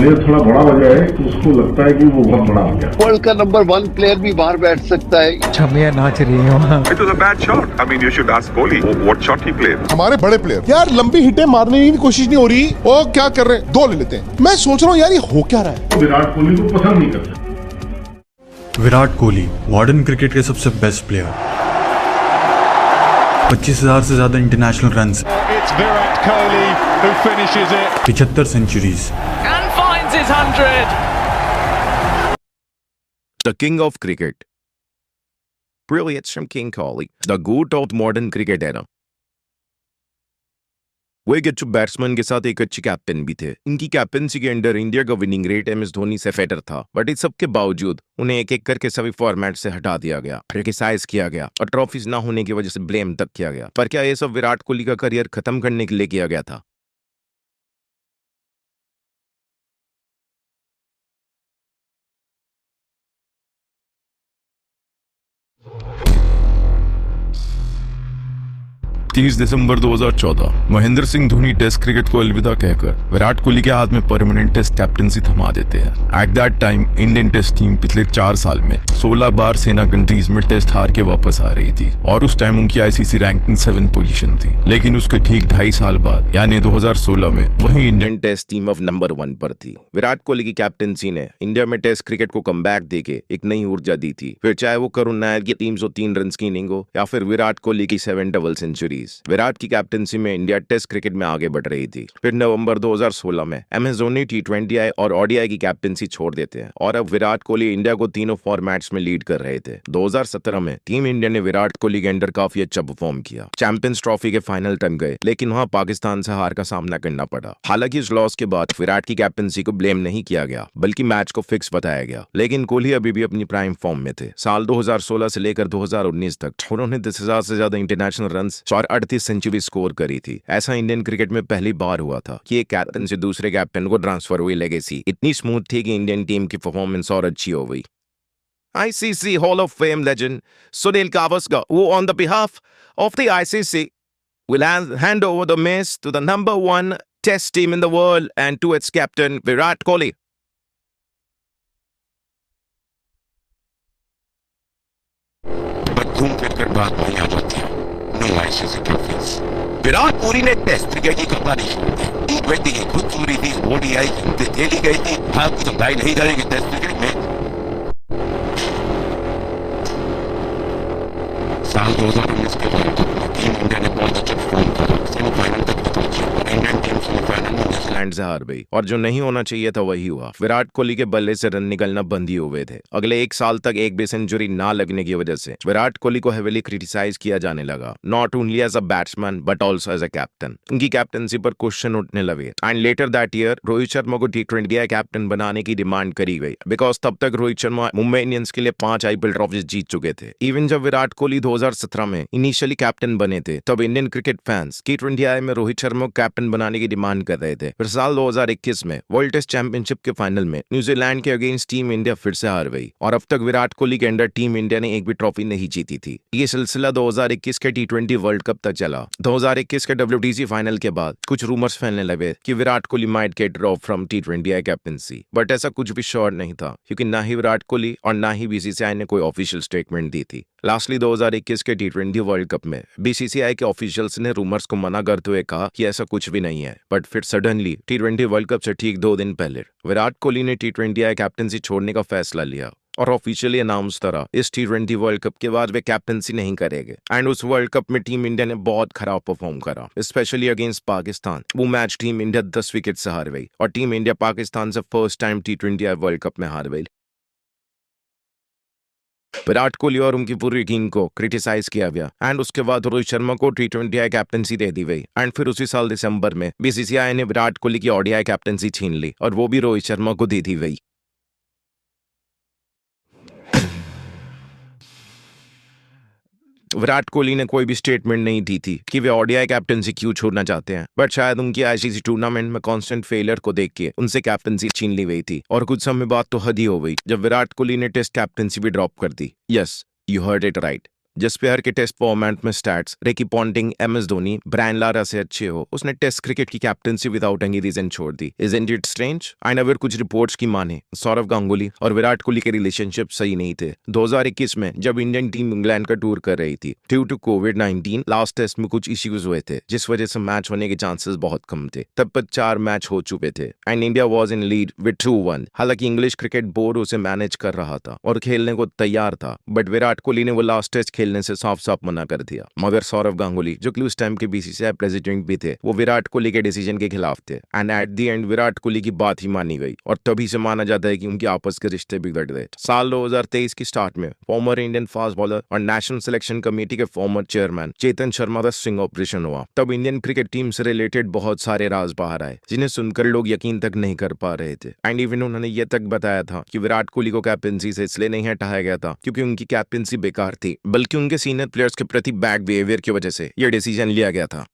Player थोड़ा बड़ा हो जाए तो उसको लगता है कि वो बहुत बड़ा हो गया। वर्ल्ड का नंबर 1 प्लेयर भी बाहर बैठ सकता है। छमिया नाच रही हूँ। It was a bad shot. I mean, you should ask Kohli what shot he played. हमारे बड़े प्लेयर यार लंबी हिटें मारने की कोशिश नहीं हो रही, वो क्या कर रहे हैं, 2 ले लेते हैं। मैं सोच रहा हूँ यार ये हो क्या रहा है। विराट कोहली को पसंद नहीं करते। विराट कोहली मॉडर्न क्रिकेट के सबसे बेस्ट प्लेयर, 25,000 से ज्यादा international run, 75 centuries, The king of cricket. Really, it's from King Kohli, the goat of modern cricket era. वो एक अच्छे बैट्समैन के साथ एक अच्छे कैप्टन भी थे। इनकी कैप्टनसी के अंडर इंडिया का विनिंग रेट MS धोनी से बेटर था, बट इस सब के बावजूद उन्हें एक एक करके सभी फॉर्मेट से हटा दिया गया, क्रिटिसाइज किया गया और ट्रॉफीज ना होने की वजह से ब्लेम तक किया गया। पर क्या ये सब विराट कोहली का करियर खत्म करने के लिए किया गया था? दिसंबर 2014 महेंद्र सिंह धोनी टेस्ट क्रिकेट को अलविदा कहकर विराट कोहली के हाथ में परमानेंट टेस्ट कैप्टनसी थमा देते हैं। At that time Indian test team पिछले 4 साल में 16 बार सेना कंट्रीज में टेस्ट हार के वापस आ रही थी और उस टाइम उनकी ICC रैंकिंग 7 पोजीशन थी। लेकिन उसके ठीक 2.5 साल बाद यानी 2016 में वही Indian test team of number 1 पर थी। विराट कोहली की कैप्टनसी ने इंडिया में टेस्ट क्रिकेट को कमबैक देके एक नई ऊर्जा दी थी। फिर चाहे वो करुण नायर की 303 रन की इनिंग हो या फिर विराट कोहली की 7 डबल सेंचुरीज। विराट की कैप्टनसी में इंडिया टेस्ट क्रिकेट में आगे बढ़ रही थी। फिर नवंबर 2016 में MS धोनी T20I और ODI की कैप्टनसी छोड़ देते हैं और अब विराट कोहली इंडिया को तीनों फॉर्मेट्स में लीड कर रहे थे। 2017 में टीम इंडिया ने विराट कोहली के अंडर काफी अच्छा परफॉर्म किया, चैंपियंस ट्रॉफी के फाइनल तक गए, लेकिन वहां पाकिस्तान से हार का सामना करना पड़ा। हालांकि इस लॉस के बाद विराट की कैप्टनसी को ब्लेम नहीं किया गया, बल्कि मैच को फिक्स बताया गया। लेकिन कोहली अभी भी अपनी प्राइम फॉर्म में थे। साल 2016 से लेकर 2019 तक उन्होंने 10,000 से ज्यादा इंटरनेशनल रन और 38 सेंचुरी स्कोर करी थी। ऐसा इंडियन क्रिकेट में पहली बार हुआ था कि एक कैप्टन से दूसरे कैप्टन को ट्रांसफर हुई लेगेसी इतनी स्मूथ थी कि इंडियन टीम की परफॉर्मेंस और अच्छी हो गई। ICC Hall of Fame legend Sunil Gavaskar, who on the behalf of the ICC will hand over the miss to the number 1 test team in the world and to its captain Virat Kohli. घूम फिर कर बात वहीं आ जाती है। No ICC trophies. Virat Kohli ने test cricket की कप्तानी छोड़ दी। T20 की खुद चोरी थी, ODI की खेली गई थी। आप समझाई नहीं करेंगे टेस्ट क्रिकेट में। साल 2019 के वर्ल्ड कप में टीम इंडिया ने बहुत अच्छा परफॉर्म करा, सेमीफाइनल तक पहुंची और इंडियन टीम सेमीफाइनल में न्यूजीलैंड से हार गई और जो नहीं होना चाहिए था वही हुआ। विराट कोहली के बल्ले से रन निकलना बंद ही हुए थे। अगले 1 साल तक एक भी सेंचुरी ना लगने की वजह से विराट कोहली को हेवीली क्रिटिसाइज किया जाने लगा, not only as a batsman but also as a captain. उनकी कैप्टनसी पर क्वेश्चन उठने लगे and later that year Rohit Sharma को T20I कैप्टन बनाने की डिमांड करी गई, बिकॉज तब तक रोहित शर्मा मुंबई इंडियंस के लिए 5 IPL ट्रॉफीज जीत चुके थे। इवन जब विराट कोहली 2017 में इनिशियली कैप्टन बने थे तब इंडियन क्रिकेट फैंस T20I में रोहित शर्मा को कैप्टन बनाने की डिमांड कर रहे थे। फिर साल 2021 में वर्ल्ड टेस्ट चैंपियनशिप के फाइनल में न्यूजीलैंड के अगेंस्ट टीम इंडिया फिर से हार गई और अब तक विराट कोहली के अंडर टीम इंडिया ने एक भी ट्रॉफी नहीं जीती थी। ये सिलसिला 2021 के T20 वर्ल्ड कप तक चला। 2021 के WTC फाइनल के बाद कुछ रूमर्स फैलने लगे कि Virat Kohli might get drop from T20I captaincy, but ऐसा कुछ भी श्योर नहीं था क्योंकि ना ही विराट कोहली और ना ही BCCI ने कोई ऑफिशियल स्टेटमेंट दी थी। लास्टली 2021 के T20 वर्ल्ड कप में BCCI के ऑफिशियल्स ने रूमर्स को मना करते हुए कहा कि ऐसा कुछ भी नहीं है, बट फिर सडनली T20 वर्ल्ड कप से ठीक 2 दिन पहले विराट कोहली ने T20I कैप्टनसी छोड़ने का फैसला लिया और ऑफिशियली अनाउंस करा इस T20 वर्ल्ड कप के बाद वे कैप्टनसी नहीं करेंगे। एंड उस वर्ल्ड कप में टीम इंडिया ने बहुत खराब परफॉर्म करा, स्पेशली अगेंस्ट पाकिस्तान। वो मैच टीम इंडिया 10 विकेट से हार गई और टीम इंडिया पाकिस्तान से first time T20I world cup में हार गई। विराट कोहली और उनकी पूरी टीम को क्रिटिसाइज किया गया एंड उसके बाद रोहित शर्मा को T20I कैप्टनसी दे दी गई एंड फिर उसी साल दिसंबर में BCCI ने विराट कोहली की ODI कैप्टनसी छीन ली और वो भी रोहित शर्मा को दे दी गई। विराट कोहली ने कोई भी स्टेटमेंट नहीं दी थी कि वे ODI कैप्टनसी क्यों छोड़ना चाहते हैं, बट शायद उनकी ICC टूर्नामेंट में कांस्टेंट फेलियर को देख के उनसे कैप्टनसी छीन ली गई थी और कुछ समय बाद तो हद ही हो गई जब विराट कोहली ने टेस्ट कैप्टनसी भी ड्रॉप कर दी। Yes, you heard it right, जिस प्लेयर के टेस्ट फॉर्मेट में stats Ricky Ponting, MS Dhoni, Brian Lara से अच्छे हो, उसने टेस्ट क्रिकेट की कैप्टनसी विदाउट एनी रीजन छोड़ दी। Isn't it strange? एंड अगर कुछ रिपोर्ट्स की माने, सौरव गांगुली और विराट कोहली के रिलेशनशिप सही नहीं थे। 2021 में जब इंडियन टीम इंग्लैंड का टूर कर रही थी, ड्यू टू कोविड-19 लास्ट टेस्ट में कुछ इश्यूज हुए थे, जिस वजह से मैच होने के चांसेस बहुत कम थे। तब तक 4 मैच हो चुके थे and India was in lead with 2-1। हालांकि इंग्लिश क्रिकेट बोर्ड उसे मैनेज कर रहा था और खेलने को तैयार था, बट विराट कोहली ने वो लास्ट टेस्ट खेलने से साफ साफ मना कर दिया। मगर सौरव गांगुली, जो कि उस टाइम के BCCI प्रेसिडेंट भी थे, वो विराट कोहली के डिसीजन के खिलाफ थे and at the end Virat Kohli की बात ही मानी गई और तभी से माना जाता है कि उनके आपस के रिश्ते बिगड़ गए। साल 2023 की स्टार्ट में फॉर्मर इंडियन फास्ट बॉलर और नेशनल सिलेक्शन कमेटी के फॉर्मर चेयरमैन चेतन शर्मा का स्ट्रिंग ऑपरेशन हुआ। तब इंडियन क्रिकेट टीम से रिलेटेड बहुत सारे राज बाहर आए, जिन्हें सुनकर लोग यकीन तक नहीं कर पा रहे थे एंड इवन उन्होंने ये तक बताया था कि विराट कोहली को कैप्टनसी से इसलिए नहीं हटाया गया था क्योंकि उनकी कैप्टनसी बेकार थी, बल्कि उनके सीनियर प्लेयर्स के प्रति बैड बिहेवियर की वजह से यह डिसीजन लिया गया था।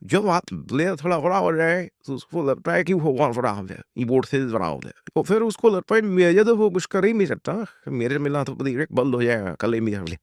जब आप प्लेयर थोड़ा बड़ा हो जाए तो उसको लगता है कि वो बहुत बड़ा हो जाए, ईबोर्ड से बड़ा हो जाए, तो फिर उसको लगता है मेरे तो वो कुछ कर ही नहीं सकता, मेरे मिला तो बंद हो जाएगा कल ही मेरे।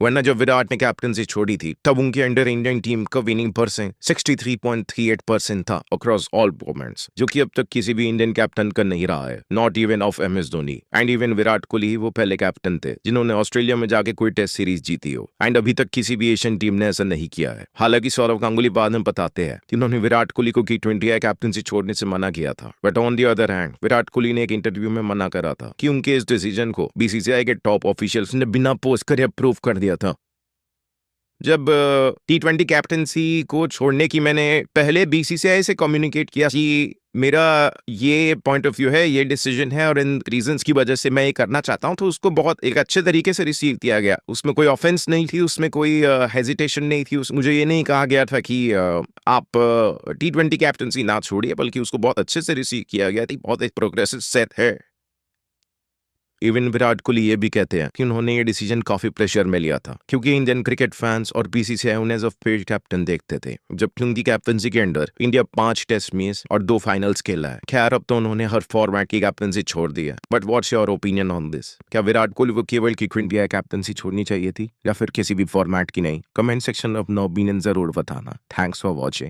वरना जब विराट ने कैप्टनसी छोड़ी थी तब उनके अंडर इंडियन टीम का विनिंग परसेंट 63.38% था अक्रॉस ऑल फॉर्मेट्स, जो कि अब तक किसी भी इंडियन कैप्टन का नहीं रहा है, not even of MS Dhoni and even Virat Kohli ही वो पहले कैप्टन थे जिन्होंने ऑस्ट्रेलिया में जाके कोई टेस्ट सीरीज जीती हो एंड अभी तक किसी भी एशियन टीम ने ऐसा नहीं किया है। हालांकि सौरव गांगुली बाद में बताते हैं कि उन्होंने विराट कोहली को T20 कैप्टनसी छोड़ने से मना किया था, but on the other hand Virat Kohli ने एक इंटरव्यू में मना करा था कि उनके इस डिसीजन को BCCI के टॉप ऑफिशियल्स ने बिना पोस्ट करे अप्रूव कर दिया था। जब T20 कैप्टनसी को छोड़ने की मैंने पहले BCCI से कम्युनिकेट किया कि मेरा ये पॉइंट ऑफ व्यू है, ये डिसीजन है और इन रीजंस की वजह से मैं ये करना चाहता हूँ, तो उसको बहुत एक अच्छे तरीके से रिसीव किया गया। उसमें कोई ऑफेंस नहीं थी, उसमें कोई हेजिटेशन नहीं थी, मुझे ये नहीं कहा गया था कि आप T20 कैप्टनसी ना छोड़िए, बल्कि उसको बहुत अच्छे से रिसीव किया गया था। बहुत एक प्रोग्रेसिव सेट है। इवन विराट कोहली ये भी कहते हैं कि उन्होंने ये डिसीजन काफी प्रेशर में लिया था क्योंकि इंडियन क्रिकेट फैंस और BCCI उन्हें एज अ पेड कैप्टन देखते थे, जबकि उनकी कैप्टनसी के अंडर इंडिया 5 टेस्ट मैच और 2 फाइनल्स खेला है। खैर अब तो उन्होंने हर फॉर्मेट की कैप्टनसी छोड़ दी है, but what's your opinion on this? क्या विराट कोहली को केवल T20 कैप्टनसी छोड़नी चाहिए थी या फिर किसी भी फॉर्मेट की नहीं? कमेंट सेक्शन में अपना ओपिनियन जरूर बताना। Thanks for watching.